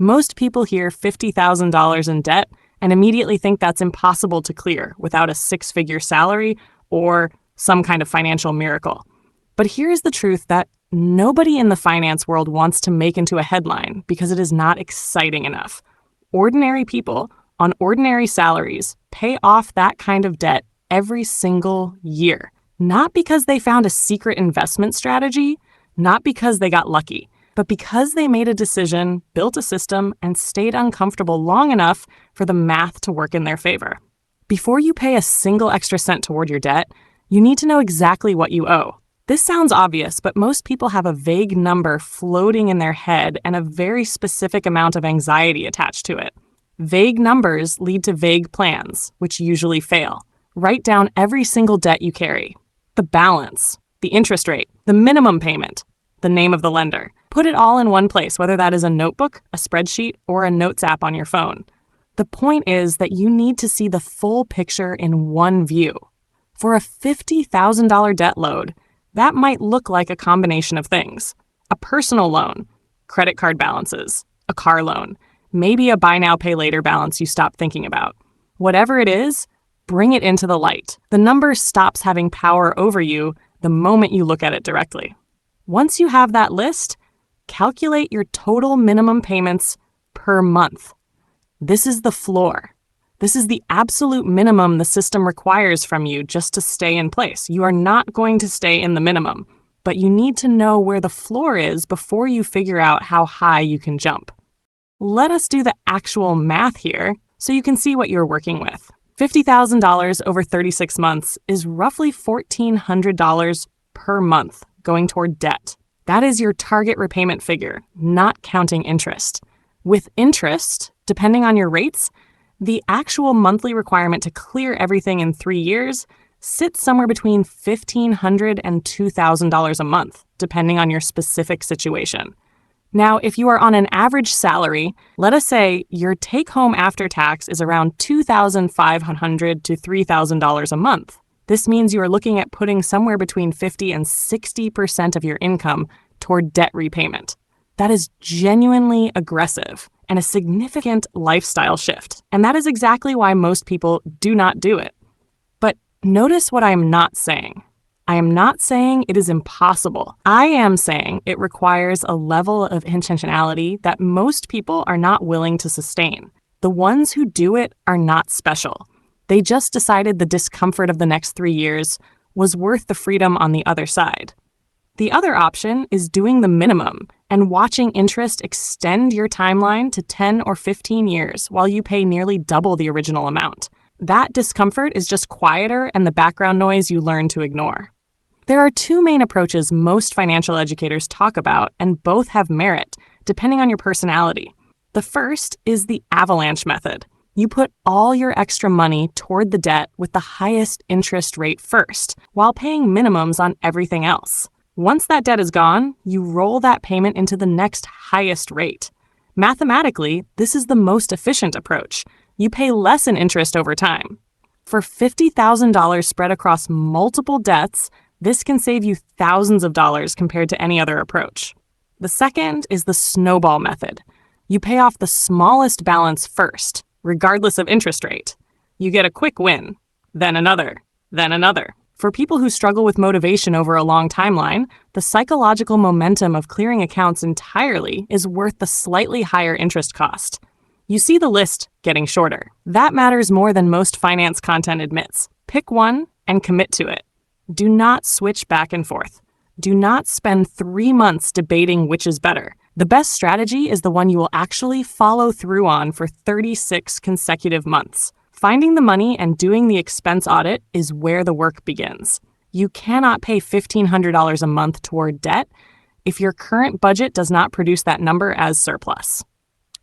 Most people hear $50,000 in debt and immediately think that's impossible to clear without a six-figure salary or some kind of financial miracle. But here's the truth that nobody in the finance world wants to make into a headline because it is not exciting enough. Ordinary people on ordinary salaries pay off that kind of debt every single year. Not because they found a secret investment strategy, not because they got lucky, but because they made a decision, built a system, and stayed uncomfortable long enough for the math to work in their favor. Before you pay a single extra cent toward your debt, you need to know exactly what you owe. This sounds obvious, but most people have a vague number floating in their head and a very specific amount of anxiety attached to it. Vague numbers lead to vague plans, which usually fail. Write down every single debt you carry. The balance, the interest rate, the minimum payment, the name of the lender. Put it all in one place, whether that is a notebook, a spreadsheet, or a notes app on your phone. The point is that you need to see the full picture in one view. For a $50,000 debt load, that might look like a combination of things. A personal loan, credit card balances, a car loan, maybe a buy now, pay later balance you stop thinking about. Whatever it is, bring it into the light. The number stops having power over you the moment you look at it directly. Once you have that list, calculate your total minimum payments per month. This is the floor. This is the absolute minimum the system requires from you just to stay in place. You are not going to stay in the minimum, but you need to know where the floor is before you figure out how high you can jump. Let us do the actual math here so you can see what you're working with. $50,000 over 36 months is roughly $1,400 per month going toward debt. That is your target repayment figure, not counting interest. With interest, depending on your rates, the actual monthly requirement to clear everything in 3 years sits somewhere between $1,500 and $2,000 a month, depending on your specific situation. Now, if you are on an average salary, let us say your take-home after tax is around $2,500 to $3,000 a month. This means you are looking at putting somewhere between 50 and 60% of your income toward debt repayment. That is genuinely aggressive and a significant lifestyle shift. And that is exactly why most people do not do it. But notice what I am not saying. I am not saying it is impossible. I am saying it requires a level of intentionality that most people are not willing to sustain. The ones who do it are not special. They just decided the discomfort of the next 3 years was worth the freedom on the other side. The other option is doing the minimum and watching interest extend your timeline to 10 or 15 years while you pay nearly double the original amount. That discomfort is just quieter and the background noise you learn to ignore. There are two main approaches most financial educators talk about, and both have merit, depending on your personality. The first is the avalanche method. You put all your extra money toward the debt with the highest interest rate first, while paying minimums on everything else. Once that debt is gone, you roll that payment into the next highest rate. Mathematically, this is the most efficient approach. You pay less in interest over time. For $50,000 spread across multiple debts, this can save you thousands of dollars compared to any other approach. The second is the snowball method. You pay off the smallest balance first, regardless of interest rate. You get a quick win, then another, then another. For people who struggle with motivation over a long timeline, the psychological momentum of clearing accounts entirely is worth the slightly higher interest cost. You see the list getting shorter. That matters more than most finance content admits. Pick one and commit to it. Do not switch back and forth. Do not spend 3 months debating which is better. The best strategy is the one you will actually follow through on for 36 consecutive months. Finding the money and doing the expense audit is where the work begins. You cannot pay $1,500 a month toward debt if your current budget does not produce that number as surplus.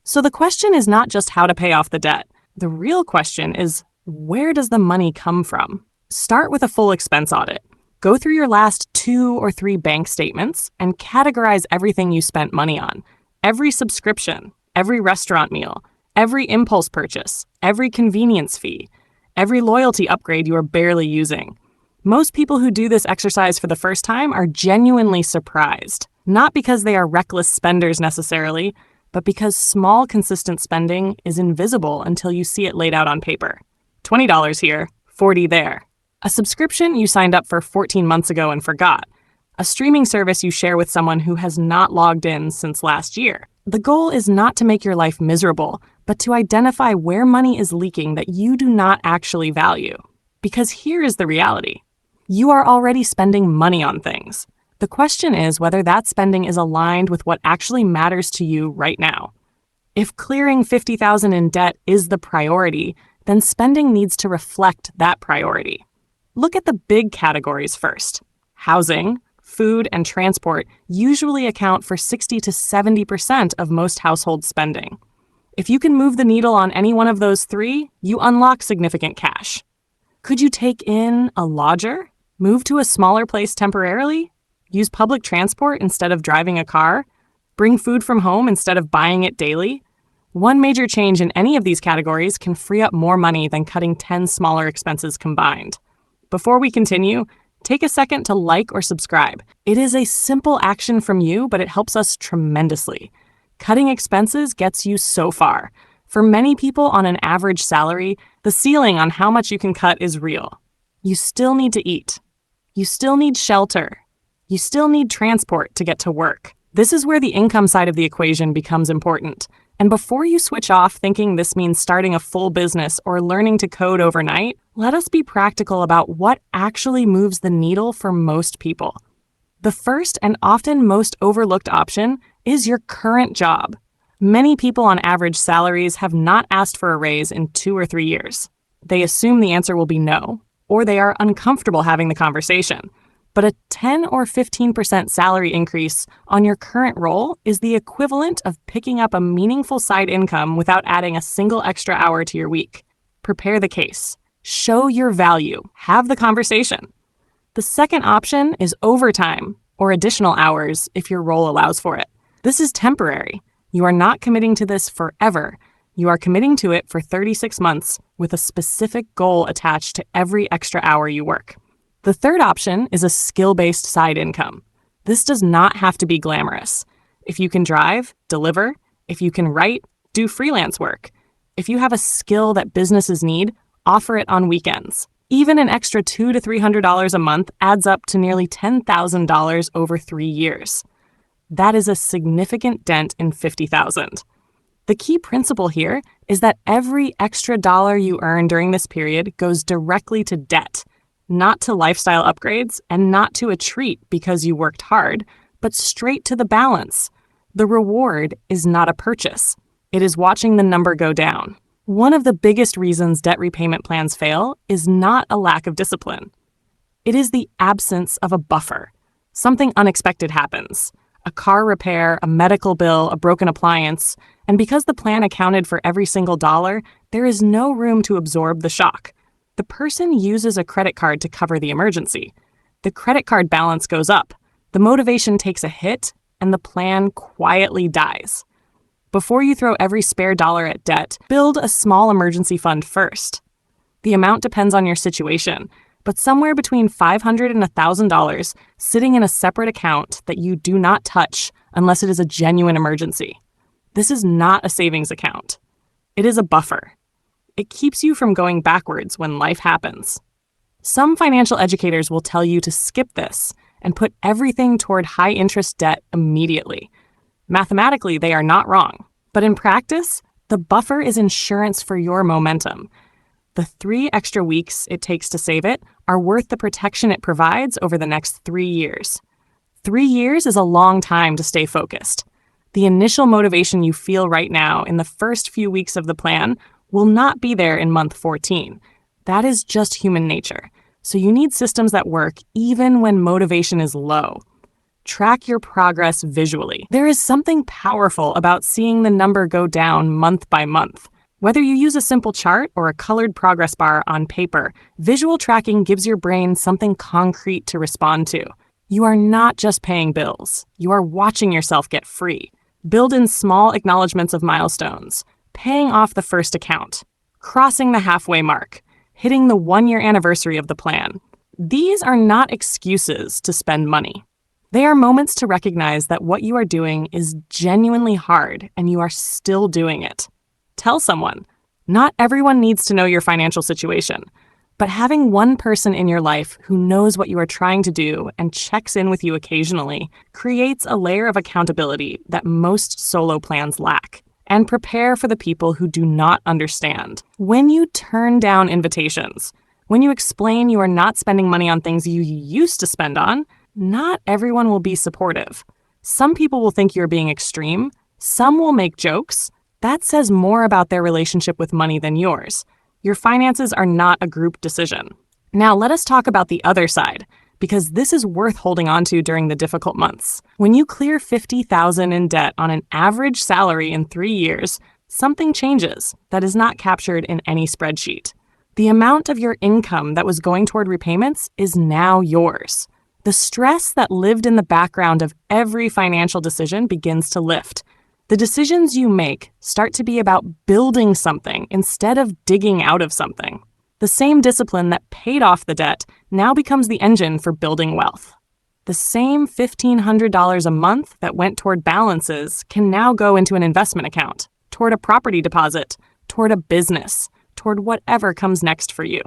So the question is not just how to pay off the debt. The real question is, where does the money come from? Start with a full expense audit. Go through your last 2 or 3 bank statements and categorize everything you spent money on. Every subscription, every restaurant meal, every impulse purchase, every convenience fee, every loyalty upgrade you are barely using. Most people who do this exercise for the first time are genuinely surprised. Not because they are reckless spenders necessarily, but because small, consistent spending is invisible until you see it laid out on paper. $20 here, $40 there. A subscription you signed up for 14 months ago and forgot. A streaming service you share with someone who has not logged in since last year. The goal is not to make your life miserable, but to identify where money is leaking that you do not actually value. Because here is the reality. You are already spending money on things. The question is whether that spending is aligned with what actually matters to you right now. If clearing $50,000 in debt is the priority, then spending needs to reflect that priority. Look at the big categories first. Housing, food, and transport usually account for 60 to 70% of most household spending. If you can move the needle on any one of those three, you unlock significant cash. Could you take in a lodger? Move to a smaller place temporarily? Use public transport instead of driving a car? Bring food from home instead of buying it daily? One major change in any of these categories can free up more money than cutting 10 smaller expenses combined. Before we continue, take a second to like or subscribe. It is a simple action from you, but it helps us tremendously. Cutting expenses gets you so far. For many people on an average salary, the ceiling on how much you can cut is real. You still need to eat. You still need shelter. You still need transport to get to work. This is where the income side of the equation becomes important. And before you switch off thinking this means starting a full business or learning to code overnight, let us be practical about what actually moves the needle for most people. The first and often most overlooked option is your current job. Many people on average salaries have not asked for a raise in 2 or 3 years. They assume the answer will be no, or they are uncomfortable having the conversation. But a 10 or 15% salary increase on your current role is the equivalent of picking up a meaningful side income without adding a single extra hour to your week. Prepare the case. Show your value. Have the conversation. The second option is overtime or additional hours if your role allows for it. This is temporary. You are not committing to this forever. You are committing to it for 36 months with a specific goal attached to every extra hour you work. The third option is a skill-based side income. This does not have to be glamorous. If you can drive, deliver. If you can write, do freelance work. If you have a skill that businesses need, offer it on weekends. Even an extra $200 to $300 a month adds up to nearly $10,000 over 3 years. That is a significant dent in $50,000. The key principle here is that every extra dollar you earn during this period goes directly to debt. Not to lifestyle upgrades, and not to a treat because you worked hard, but straight to the balance. The reward is not a purchase. It is watching the number go down. One of the biggest reasons debt repayment plans fail is not a lack of discipline. It is the absence of a buffer. Something unexpected happens. A car repair, a medical bill, a broken appliance, and because the plan accounted for every single dollar, there is no room to absorb the shock. The person uses a credit card to cover the emergency. The credit card balance goes up, the motivation takes a hit, and the plan quietly dies. Before you throw every spare dollar at debt, build a small emergency fund first. The amount depends on your situation, but somewhere between $500 and $1,000 sitting in a separate account that you do not touch unless it is a genuine emergency. This is not a savings account. It is a buffer. It keeps you from going backwards when life happens. Some financial educators will tell you to skip this and put everything toward high-interest debt immediately. Mathematically, they are not wrong. But in practice, the buffer is insurance for your momentum. The 3 extra weeks it takes to save it are worth the protection it provides over the next 3 years. 3 years is a long time to stay focused. The initial motivation you feel right now in the first few weeks of the plan will not be there in month 14. That is just human nature. So you need systems that work even when motivation is low. Track your progress visually. There is something powerful about seeing the number go down month by month. Whether you use a simple chart or a colored progress bar on paper, visual tracking gives your brain something concrete to respond to. You are not just paying bills. You are watching yourself get free. Build in small acknowledgments of milestones. Paying off the first account, crossing the halfway mark, hitting the 1-year anniversary of the plan. These are not excuses to spend money. They are moments to recognize that what you are doing is genuinely hard and you are still doing it. Tell someone. Not everyone needs to know your financial situation, but having one person in your life who knows what you are trying to do and checks in with you occasionally creates a layer of accountability that most solo plans lack. And prepare for the people who do not understand. When you turn down invitations, when you explain you are not spending money on things you used to spend on, not everyone will be supportive. Some people will think you're being extreme. Some will make jokes. That says more about their relationship with money than yours. Your finances are not a group decision. Now let us talk about the other side, because this is worth holding on to during the difficult months. When you clear $50,000 in debt on an average salary in 3 years, something changes that is not captured in any spreadsheet. The amount of your income that was going toward repayments is now yours. The stress that lived in the background of every financial decision begins to lift. The decisions you make start to be about building something instead of digging out of something. The same discipline that paid off the debt now becomes the engine for building wealth. The same $1,500 a month that went toward balances can now go into an investment account, toward a property deposit, toward a business, toward whatever comes next for you.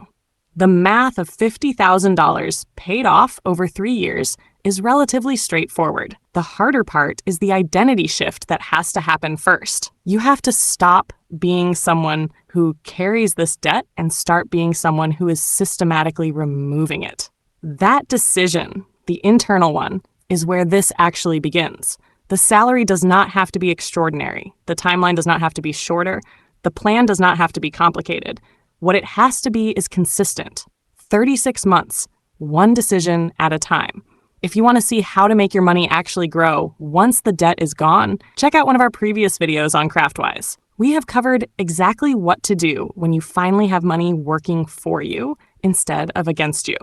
The math of $50,000 paid off over 3 years is relatively straightforward. The harder part is the identity shift that has to happen first. You have to stop being someone who carries this debt and start being someone who is systematically removing it. That decision, the internal one, is where this actually begins. The salary does not have to be extraordinary. The timeline does not have to be shorter. The plan does not have to be complicated. What it has to be is consistent. 36 months, one decision at a time. If you want to see how to make your money actually grow once the debt is gone, check out one of our previous videos on Kraftwise. We have covered exactly what to do when you finally have money working for you instead of against you.